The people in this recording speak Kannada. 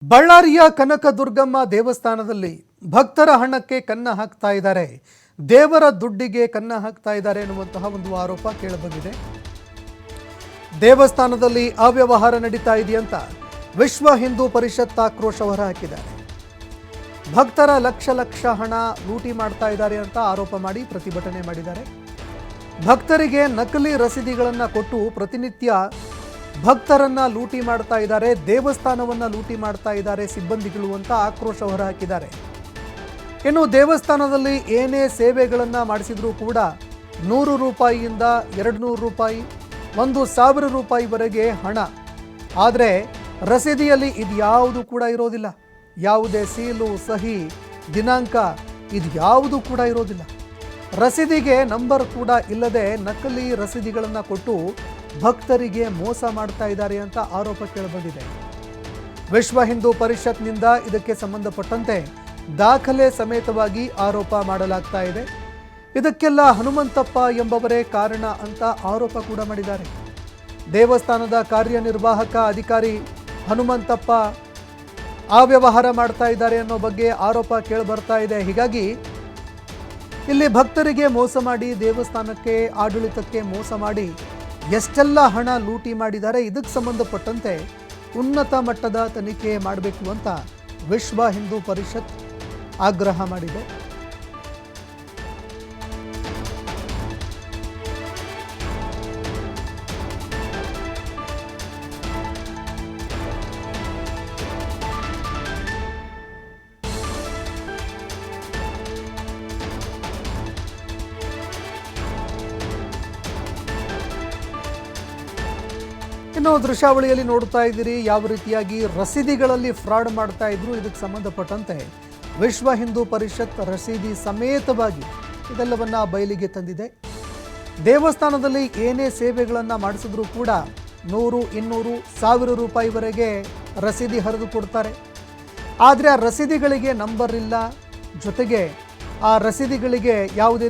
ಬಳ್ಳಾರಿಯ ಕನಕದುರ್ಗಮ್ಮ ದೇವಸ್ಥಾನದಲ್ಲಿ ಭಕ್ತರ ಹಣಕ್ಕೆ ಕನ್ನ ಹಾಕ್ತಾ ಇದ್ದಾರೆ, ದೇವರ ದುಡ್ಡಿಗೆ ಕನ್ನ ಹಾಕ್ತಾ ಇದ್ದಾರೆ ಎನ್ನುವಂತಹ ಒಂದು ಆರೋಪ ಕೇಳಿಬಂದಿದೆ. ದೇವಸ್ಥಾನದಲ್ಲಿ ಅವ್ಯವಹಾರ ನಡೀತಾ ಇದೆಯಂತ ವಿಶ್ವ ಹಿಂದೂ ಪರಿಷತ್ ಆಕ್ರೋಶ ಹೊರಹಾಕಿದ್ದಾರೆ. ಭಕ್ತರ ಲಕ್ಷ ಹಣ ಲೂಟಿ ಮಾಡ್ತಾ ಇದ್ದಾರೆ ಅಂತ ಆರೋಪ ಮಾಡಿ ಪ್ರತಿಭಟನೆ ಮಾಡಿದ್ದಾರೆ. ಭಕ್ತರಿಗೆ ನಕಲಿ ರಸೀದಿಗಳನ್ನು ಕೊಟ್ಟು ಪ್ರತಿನಿತ್ಯ ಭಕ್ತರನ್ನ ಲೂಟಿ ಮಾಡ್ತಾ ಇದ್ದಾರೆ, ದೇವಸ್ಥಾನವನ್ನ ಲೂಟಿ ಮಾಡ್ತಾ ಇದ್ದಾರೆ ಸಿಬ್ಬಂದಿಗಳು ಅಂತ ಆಕ್ರೋಶ ಹೊರಹಾಕಿದ್ದಾರೆ. ಇನ್ನು ದೇವಸ್ಥಾನದಲ್ಲಿ ಏನೇ ಸೇವೆಗಳನ್ನು ಮಾಡಿಸಿದ್ರೂ ಕೂಡ 100 ರೂಪಾಯಿಯಿಂದ 200 ರೂಪಾಯಿ, 1,000 ರೂಪಾಯಿವರೆಗೆ ಹಣ. ಆದರೆ ರಸೀದಿಯಲ್ಲಿ ಇದು ಯಾವುದು ಕೂಡ ಇರೋದಿಲ್ಲ. ಯಾವುದೇ ಸೀಲು, ಸಹಿ, ದಿನಾಂಕ ಇದು ಯಾವುದು ಕೂಡ ಇರೋದಿಲ್ಲ. ರಸೀದಿಗೆ ನಂಬರ್ ಕೂಡ ಇಲ್ಲದೆ ನಕಲಿ ರಸೀದಿಗಳನ್ನು ಕೊಟ್ಟು ಭಕ್ತರಿಗೆ ಮೋಸ ಮಾಡ್ತಾ ಇದ್ದಾರೆ ಅಂತ ಆರೋಪ ಕೇಳಿಬಂದಿದೆ. ವಿಶ್ವ ಹಿಂದೂ ಪರಿಷತ್ನಿಂದ ಇದಕ್ಕೆ ಸಂಬಂಧಪಟ್ಟಂತೆ ದಾಖಲೆ ಸಮೇತವಾಗಿ ಆರೋಪ ಮಾಡಲಾಗ್ತಾ ಇದೆ. ಇದಕ್ಕೆಲ್ಲ ಹನುಮಂತಪ್ಪ ಎಂಬವರೇ ಕಾರಣ ಅಂತ ಆರೋಪ ಕೂಡ ಮಾಡಿದ್ದಾರೆ. ದೇವಸ್ಥಾನದ ಕಾರ್ಯನಿರ್ವಾಹಕ ಅಧಿಕಾರಿ ಹನುಮಂತಪ್ಪ ಅವ್ಯವಹಾರ ಮಾಡ್ತಾ ಇದ್ದಾರೆ ಅನ್ನೋ ಬಗ್ಗೆ ಆರೋಪ ಕೇಳಿಬರ್ತಾ ಇದೆ. ಹೀಗಾಗಿ ಇಲ್ಲಿ ಭಕ್ತರಿಗೆ ಮೋಸ ಮಾಡಿ, ದೇವಸ್ಥಾನಕ್ಕೆ ಆಡಳಿತಕ್ಕೆ ಮೋಸ ಮಾಡಿ ಎಷ್ಟೆಲ್ಲ ಹಣ ಲೂಟಿ ಮಾಡಿದ್ದಾರೆ, ಇದಕ್ಕೆ ಸಂಬಂಧಪಟ್ಟಂತೆ ಉನ್ನತ ಮಟ್ಟದ ತನಿಖೆ ಮಾಡಬೇಕು ಅಂತ ವಿಶ್ವ ಹಿಂದೂ ಪರಿಷತ್ ಆಗ್ರಹ ಮಾಡಿದೆ. ಇನ್ನು ದೃಶ್ಯಾವಳಿಯಲ್ಲಿ ನೋಡ್ತಾ ಇದ್ದೀರಿ ಯಾವ ರೀತಿಯಾಗಿ ರಸೀದಿಗಳಲ್ಲಿ ಫ್ರಾಡ್ ಮಾಡ್ತಾ ಇದ್ರು. ಇದಕ್ಕೆ ಸಂಬಂಧಪಟ್ಟಂತೆ ವಿಶ್ವ ಹಿಂದೂ ಪರಿಷತ್ ರಸೀದಿ ಸಮೇತವಾಗಿ ಇದೆಲ್ಲವನ್ನ ಬಯಲಿಗೆ ತಂದಿದೆ. ದೇವಸ್ಥಾನದಲ್ಲಿ ಏನೇ ಸೇವೆಗಳನ್ನು ಮಾಡಿಸಿದ್ರೂ ಕೂಡ 100, 200, 1000 ರೂಪಾಯಿವರೆಗೆ ರಸೀದಿ ಹರಿದು ಕೊಡ್ತಾರೆ. ಆದರೆ ಆ ರಸೀದಿಗಳಿಗೆ ನಂಬರ್ ಇಲ್ಲ, ಜೊತೆಗೆ ಆ ರಸೀದಿಗಳಿಗೆ ಯಾವುದೇ